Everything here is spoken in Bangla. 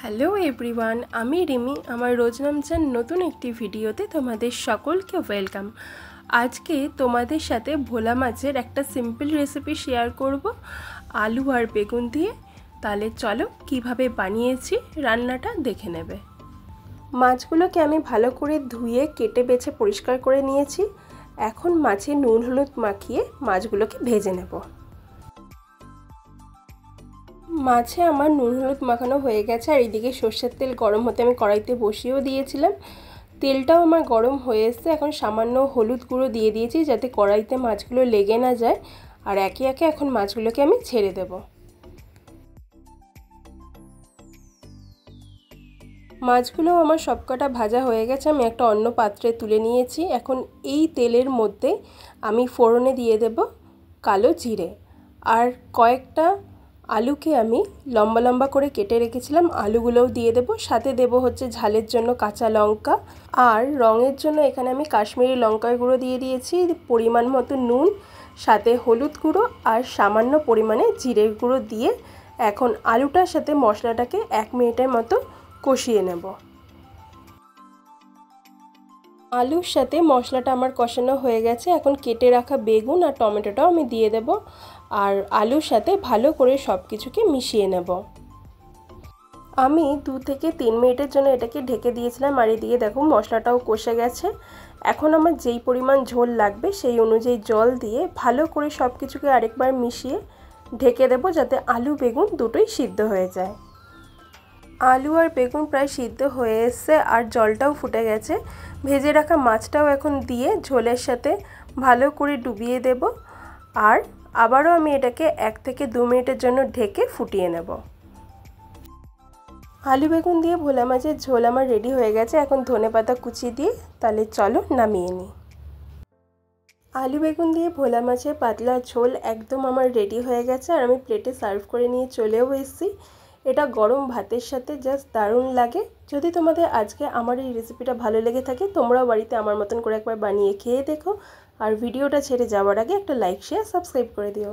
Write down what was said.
হ্যালো এভরিওয়ান, আমি রিমি। আমার রোজনামচান নতুন একটি ভিডিওতে তোমাদের সকলকে ওয়েলকাম। আজকে তোমাদের সাথে ভোলা মাছের একটা সিম্পল রেসিপি শেয়ার করব আলু আর বেগুন দিয়ে। তাহলে চলো কিভাবে বানিয়েছি রান্নাটা দেখে নেবে। মাছগুলোকে আমি ভালো করে ধুয়ে কেটে বেছে পরিষ্কার করে নিয়েছি। এখন মাছে নুন হলুদ মাখিয়ে মাছগুলোকে ভেজে নেব। মাছে আমার নুন হলুদ মাখানো হয়ে গেছে, আর এদিকে সর্ষের তেল গরম হতে আমি কড়াইতে বসিয়েও দিয়েছিলাম। তেলটাও আমার গরম হয়ে এসছে। এখন সামান্য হলুদ গুঁড়ো দিয়ে দিয়েছি যাতে কড়াইতে মাছগুলো লেগে না যায়। আর একে একে এখন মাছগুলোকে আমি ছেড়ে দেব। মাছগুলো আমার সবকটা ভাজা হয়ে গেছে, আমি একটা অন্য পাত্রে তুলে নিয়েছি। এখন এই তেলের মধ্যে আমি ফোড়নে দিয়ে দেব কালো জিরে, আর কয়েকটা আলুকে আমি লম্বা লম্বা করে কেটে রেখেছিলাম, আলুগুলোও দিয়ে দেব। সাথে দেব হচ্ছে ঝালের জন্য কাঁচা লঙ্কা, আর রঙের জন্য এখানে আমি কাশ্মীরি লঙ্কার গুঁড়ো দিয়ে দিয়েছি, পরিমাণ মতো নুন, সাথে হলুদ গুঁড়ো আর সামান্য পরিমাণে জিরের গুঁড়ো দিয়ে এখন আলুটার সাথে মশলাটাকে 1 মিনিটের মতো কষিয়ে নেব। আলুর সাথে মশলাটা আমার কষানো হয়ে গেছে। এখন কেটে রাখা বেগুন আর টমেটোটাও আমি দিয়ে দেব, আর আলুর সাথে ভালো করে সব কিছুকে মিশিয়ে নেব। আমি 2 থেকে 3 মিনিটের জন্য এটাকে ঢেকে দিয়েছিলাম, আর এদিকে দেখো মশলাটাও কষে গেছে। এখন আমার যেই পরিমাণ ঝোল লাগবে সেই অনুযায়ী জল দিয়ে ভালো করে সব কিছুকে আরেকবার মিশিয়ে ঢেকে দেব, যাতে আলু বেগুন দুটোই সিদ্ধ হয়ে যায়। আলু আর বেগুন প্রায় সিদ্ধ হয়ে এসছে, আর জলটাও ফুটে গেছে। ভেজে রাখা মাছটাও এখন দিয়ে ঝোলের সাথে ভালো করে ডুবিয়ে দেব, আর আবারও আমি এটাকে 1 থেকে 2 মিনিটের জন্য ঢেকে ফুটিয়ে নেব। আলু বেগুন দিয়ে ভোলা মাছের ঝোল আমার রেডি হয়ে গেছে। এখন ধনেপাতা কুচি দিয়ে তাহলে চলো নামিয়ে নিই। আলু বেগুন দিয়ে ভোলা মাছের পাতলা ঝোল একদম আমার রেডি হয়ে গেছে, আর আমি প্লেটে সার্ভ করে নিয়ে চলেও এসেছি। এটা গরম ভাতের সাথে জাস্ট দারুণ লাগে। যদি তোমাদের আজকে আমার এই রেসিপিটা ভালো লেগে থাকে, তোমরাও বাড়িতে আমার মতন করে একবার বানিয়ে খেয়ে দেখো, আর ভিডিওটা ছেড়ে যাওয়ার আগে একটা লাইক শেয়ার সাবস্ক্রাইব করে দিও।